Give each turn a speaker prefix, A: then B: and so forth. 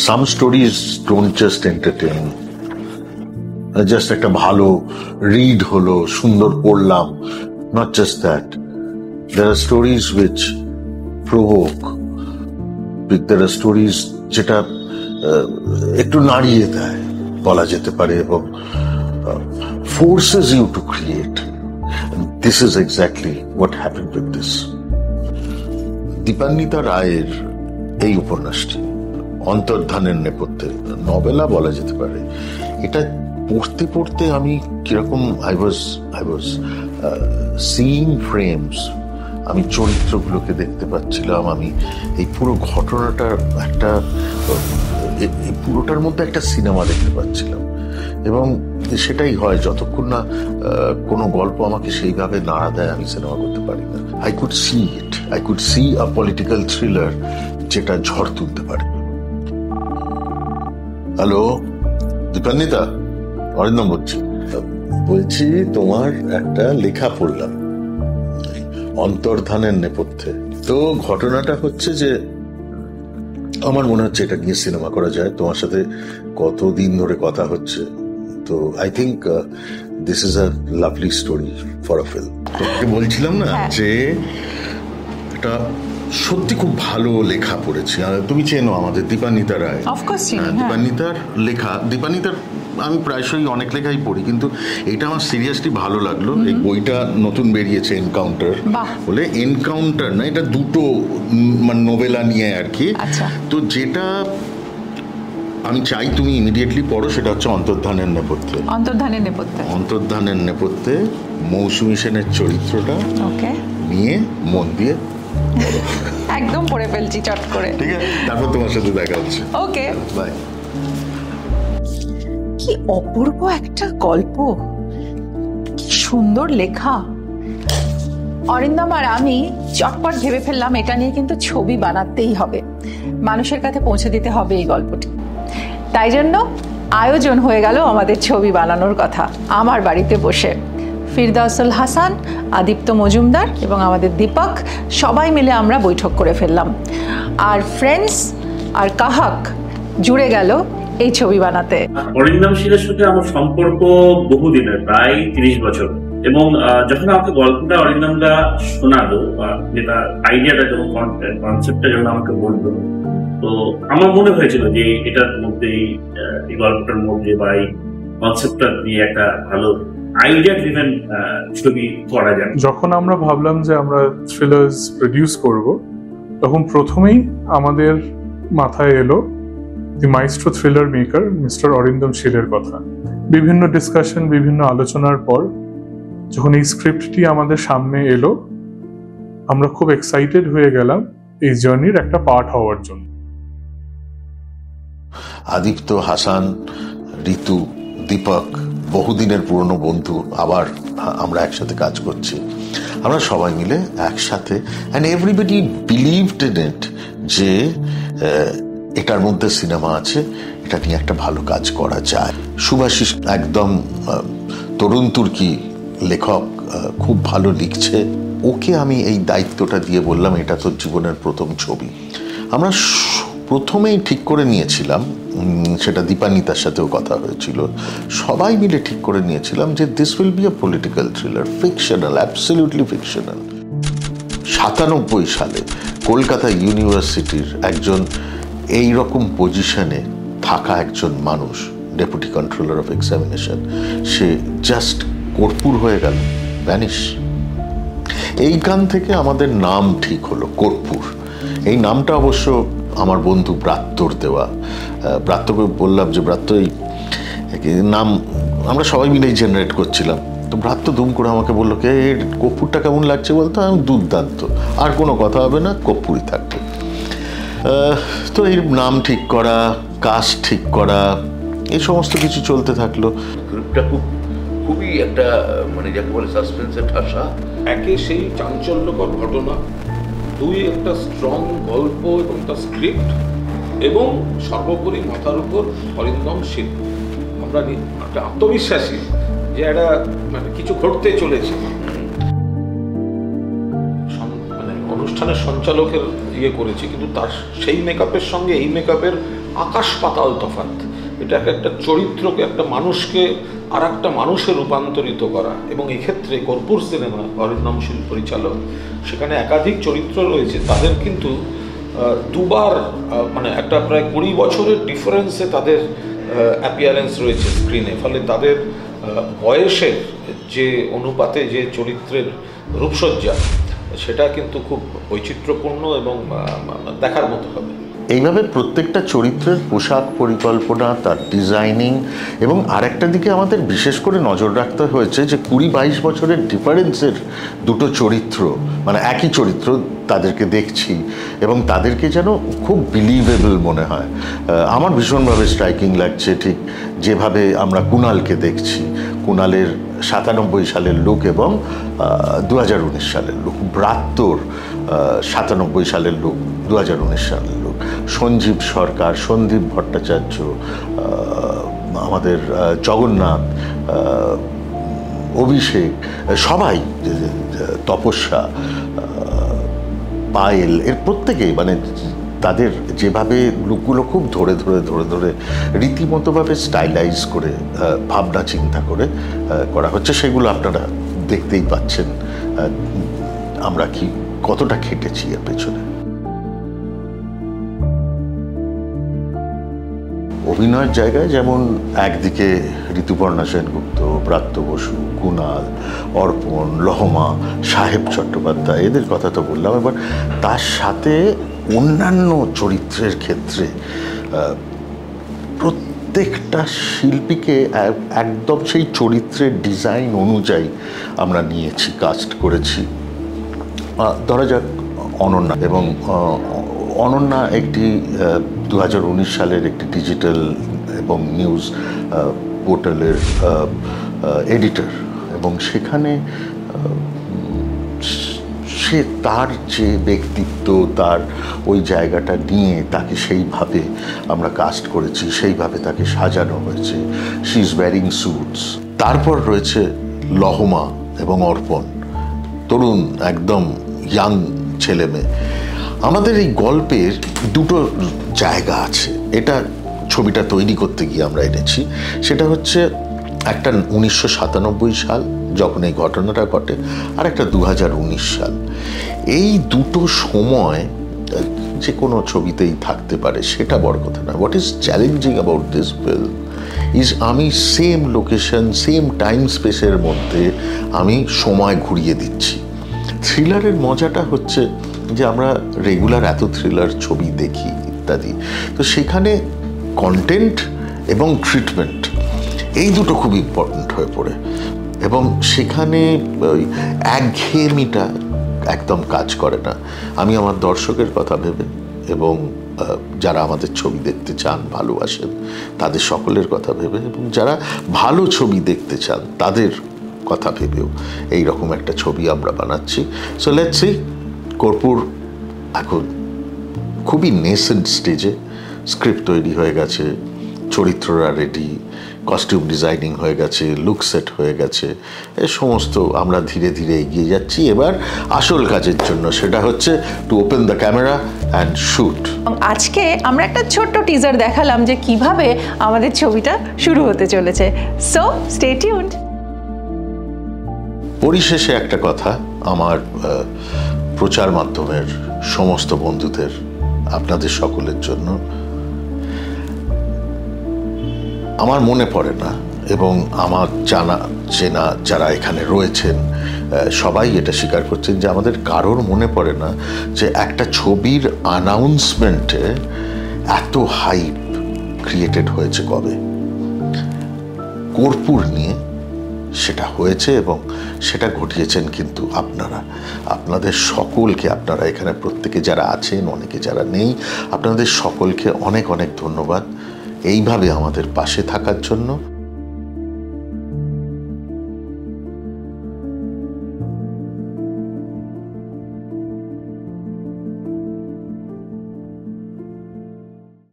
A: Some stories don't just entertain, just একটা ভালো read হলো, সুন্দর পড়লাম, not just that. There are stories which provoke, there are stories যেটা একটু নাড়িয়ে দেয় বলা যেতে পারে, এবং forces you to create. And this is exactly what happened with this. Dipanwita রায়ের এই উপন্যাসটি অন্তর্ধানের নেপথ্যে নভেলা বলা যেতে পারে। এটা পড়তে পড়তে আমি কিরকম আই ওয়াজ সিইং ফ্রেমস, আমি চরিত্রগুলোকে দেখতে পাচ্ছিলাম, আমি এই পুরো ঘটনাটা একটা পুরোটার মধ্যে একটা সিনেমা দেখতে পাচ্ছিলাম। এবং সেটাই হয়, যতক্ষণ না কোনো গল্প আমাকে সেইভাবে নাড়া দেয় আমি সিনেমা করতে পারি না। I could see a political thriller যেটা ঝড় তুলতে পারে। হ্যালো দীপান্বিতা, অরিন্দম বলছি, তোমার একটা লেখা পড়লাম অন্তর্ধানের নেপথ্যে। তো ঘটনাটা হচ্ছে যে আমার মনে হচ্ছে এটা নিয়ে সিনেমা করা যায়। তোমার সাথে কতদিন ধরে কথা হচ্ছে, তো I think this is a lovely story for a film. তোমাকে বলছিলাম না যে এটা সত্যি খুব ভালো লেখা পড়েছি। তুমি চেনো আমাদের দীপান্বিতা রায়? দীপান্বিতার লেখা, দীপান্বিতার আমি প্রায়শই অনেক লেখাই পড়ি, কিন্তু এটা আমার সিরিয়াসলি ভালো লাগলো। এই বইটা নতুন বেরিয়েছে, এনকাউন্টার বলে। এনকাউন্টার না, এটা দুটো মানে নোবেলা নিয়ে আর কি। তো যেটা আমি চাই তুমি ইমিডিয়েটলি পড়ো সেটা হচ্ছে অন্তর্ধানের নেপথ্যে। অন্তর্ধানের নেপথ্যে মৌসুমী সেনের চরিত্রটা নিয়ে মন দিয়ে
B: একদম পড়ে ফেলছি চট করে।
A: ঠিক আছে, তারপর তোমার সাথে দেখা হচ্ছে।
B: ওকে,
A: বাই।
B: কি অপূর্ব একটা গল্প, কি সুন্দর লেখা। অরিন্দম আর আমি চটপট ভেবে ফেললাম এটা নিয়ে কিন্তু ছবি বানাতেই হবে, মানুষের কাছে পৌঁছে দিতে হবে এই গল্পটি। তাই জন্য আয়োজন হয়ে গেল আমাদের ছবি বানানোর কথা আমার বাড়িতে বসে। ফিরদাউসুল হাসান, আদিত্য মজুমদার এবং আমাদের দীপক সবাই মিলে আমরা বৈঠক করে ফেললাম। আর ফ্রেন্ডস আর কাহাক জুড়ে গেল এই ছবি বানাতে।
C: অরিন্দম শীলের সাথে আমার সম্পর্ক বহুদিনের, প্রায় 30 বছর। এবং যখন আমাকে গল্পটা অরিন্দমদা শোনালো, যেটা আইডিয়াটা যখন কনসেপ্টটা যখন আমাকে বললো, তো আমার মনে হয়েছিল যে এটার মধ্যেই, এই গল্পটার মধ্যে বা এই কনসেপ্টটা নিয়ে একটা ভালো আইডিয়া ড্রিভেন ছবি করা যায়।
D: যখন আমরা ভাবলাম যে আমরা থ্রিলার্স প্রডিউস করব, তখন প্রথমেই আমাদের মাথায় এলো the maestro thriller maker mister Arindam শীলের কথা। বিভিন্ন ডিসকাশন, বিভিন্ন আলোচনার পর যখন এই স্ক্রিপ্টটি আমাদের সামনে এলো, আমরা খুব এক্সাইটেড হয়ে গেলাম এই জার্নির একটা পার্ট হওয়ার জন্য।
A: আদিত্য, হাসান, ঋতু, দীপক বহুদিনের পুরনো বন্ধু, আবার আমরা একসাথে কাজ করছি। আমরা সবাই মিলে একসাথে, and everybody believed in it যে এটার মধ্যে সিনেমা আছে, এটা নিয়ে একটা ভালো কাজ করা যায়। সুভাষিস একদম তরুণ তুর্কি লেখক, খুব ভালো লিখছে। ওকে আমি এই দায়িত্বটা দিয়ে বললাম এটা তোর জীবনের প্রথম ছবি। আমরা প্রথমেই ঠিক করে নিয়েছিলাম, সেটা দীপান্বিতার সাথেও কথা হয়েছিল, সবাই মিলে ঠিক করে নিয়েছিলাম যে this will be a political thriller, fictional, absolutely fictional. 97 সালে কলকাতা ইউনিভার্সিটির একজন এই রকম পজিশনে থাকা একজন মানুষ, deputy controller of examination, say just কর্পূর হয়ে গেল, ভ্যানিশ। এইখান থেকে আমাদের নাম ঠিক হলো কর্পূর। এই নামটা অবশ্য আমার বন্ধু ব্রাত্যর দেওয়া। ব্রাত্যকে বললাম যে ব্রাত্য, এই নাম আমরা সবাই মিলেই জেনারেট করছিলাম। তো ব্রাত্য দুম করে আমাকে বললো, কে কর্পূরটা কেমন লাগছে বলতো? আমি দুর্দান্ত, আর কোনো কথা হবে না, কর্পূরই থাকবে। তো এই নাম ঠিক করা, কাস্ট ঠিক করা, এই সমস্ত কিছু চলতে থাকলো।
E: খুবই একটা মানে যাকে বলে সাসপেন্সের ঠাসা, একে সেই চাঞ্চল্যকর ঘটনা, দুই একটা স্ট্রং গল্প এবং তার স্ক্রিপ্ট, এবং সর্বোপরি মাথার উপর অরিন্দম শীল। আমরা একটা আত্মবিশ্বাসী যে একটা মানে কিছু ঘটতে চলেছে। মানে অনুষ্ঠানের সঞ্চালকের ইয়ে করেছি, কিন্তু তার সেই মেকআপের সঙ্গে এই মেকআপের আকাশ পাতাল তফাৎ। এটা একটা চরিত্রকে, একটা মানুষকে আর একটা মানুষে রূপান্তরিত করা। এবং এক্ষেত্রে কর্পূর সিনেমা, অরিন্দম শীল পরিচালক, সেখানে একাধিক চরিত্র রয়েছে, তাদের কিন্তু দুবার মানে একটা প্রায় 20 বছরের ডিফারেন্সে তাদের অ্যাপিয়ারেন্স রয়েছে স্ক্রিনে। ফলে তাদের বয়সের যে অনুপাতে যে চরিত্রের রূপসজ্জা, সেটা কিন্তু খুব বৈচিত্র্যপূর্ণ এবং দেখার মতো হবে।
A: এইভাবে প্রত্যেকটা চরিত্রের পোশাক পরিকল্পনা, তার ডিজাইনিং, এবং আরেকটা দিকে আমাদের বিশেষ করে নজর রাখতে হয়েছে যে 20-22 বছরের ডিফারেন্সের দুটো চরিত্র, মানে একই চরিত্র, তাদেরকে দেখছি এবং তাদেরকে যেন খুব বিলিভেবল মনে হয়। আমার ভীষণভাবে স্ট্রাইকিং লাগছে ঠিক যেভাবে আমরা কুণালকে দেখছি, কুণালের 97 সালের লুক এবং 2019 সালের লুক, ব্রাত্যর 97 সালের লুক, 2019 সালের লুক, সঞ্জীব সরকার, সন্দীপ ভট্টাচার্য, আমাদের জগন্নাথ, অভিষেক, সবাই, তপস্যা, পায়েল, এর প্রত্যেকেই মানে তাদের যেভাবে লুকগুলো খুব ধরে ধরে ধরে ধরে রীতিমতোভাবে স্টাইলাইজ করে ভাবনা চিন্তা করে করা হচ্ছে, সেগুলো আপনারা দেখতেই পাচ্ছেন আমরা কি কতটা খেটেছি এর পেছনে। অভিনয়ের জায়গায় যেমন একদিকে ঋতুপর্ণা সেনগুপ্ত, ব্রাত্য বসু, কুণাল, অর্পণ, লহমা, সাহেব চট্টোপাধ্যায়, এদের কথা তো বললাম। এবার তার সাথে অন্যান্য চরিত্রের ক্ষেত্রে প্রত্যেকটা শিল্পীকে একদম সেই চরিত্রের ডিজাইন অনুযায়ী আমরা নিয়েছি, কাস্ট করেছি। ধরা যাক অনন্যা, এবং অনন্যা একটি 2019 সালের একটি ডিজিটাল এবং নিউজ পোর্টালের এডিটর, এবং সেখানে সে তার যে ব্যক্তিত্ব, তার ওই জায়গাটা নিয়ে তাকে সেইভাবে আমরা কাস্ট করেছি, সেইভাবে তাকে সাজানো হয়েছে। She is wearing suits. তারপর রয়েছে লহমা এবং অর্পণ, তরুণ একদম ইয়াং ছেলে মেয়ে। আমাদের এই গল্পের দুটো জায়গা আছে, এটা ছবিটা তৈরি করতে গিয়ে আমরা এনেছি। সেটা হচ্ছে একটা 1997 সাল যখন এই ঘটনাটা ঘটে, আর একটা 2019 সাল। এই দুটো সময় যে কোনো ছবিতেই থাকতে পারে, সেটা বড় কথা না। What is challenging about this film is আমি সেম লোকেশন, সেম টাইম স্পেসের মধ্যে আমি সময় ঘুরিয়ে দিচ্ছি। থ্রিলারের মজাটা হচ্ছে যে আমরা রেগুলার এত থ্রিলার ছবি দেখি ইত্যাদি, তো সেখানে কন্টেন্ট এবং ট্রিটমেন্ট এই দুটো খুব ইম্পর্ট্যান্ট হয়ে পড়ে, এবং সেখানে ওই একঘেয়েমিটা একদম কাজ করে না। আমি আমার দর্শকের কথা ভেবে এবং যারা আমাদের ছবি দেখতে চান, ভালোবাসেন, তাদের সকলের কথা ভেবে, এবং যারা ভালো ছবি দেখতে চান তাদের কথা ভেবেও এইরকম একটা ছবি আমরা বানাচ্ছি। So let's see. কর্পূর এখন খুবই নেসেন্ট স্টেজে, স্ক্রিপ্ট তৈরি হয়ে গেছে, চরিত্ররা রেডি, কস্টিউম ডিজাইনিং হয়ে গেছে, লুক সেট হয়ে গেছে, এ সমস্ত আমরা ধীরে ধীরে এগিয়ে যাচ্ছি এবার আসল কাজের জন্য, সেটা হচ্ছে to open the camera and shoot.
B: আজকে আমরা একটা ছোট্ট টিজার দেখালাম যে কিভাবে আমাদের ছবিটা শুরু হতে চলেছে। So stay tuned.
A: পরিশেষে একটা কথা আমার প্রচার মাধ্যমের সমস্ত বন্ধুদের, আপনাদের সকলের জন্য, আমার মনে পড়ে না, এবং আমার জানা চেনা যারা এখানে রয়েছেন সবাই এটা স্বীকার করছেন যে আমাদের কারোর মনে পড়ে না যে একটা ছবির অ্যানাউন্সমেন্টে এত হাইপ ক্রিয়েটেড হয়েছে কবে। কর্পূর নিয়ে সেটা হয়েছে, এবং সেটা ঘটিয়েছেন কিন্তু আপনারা, আপনাদের সকলকে, আপনারা এখানে প্রত্যেকে যারা আছেন, অনেকে যারা নেই, আপনাদের সকলকে অনেক অনেক ধন্যবাদ এইভাবে আমাদের পাশে থাকার জন্য।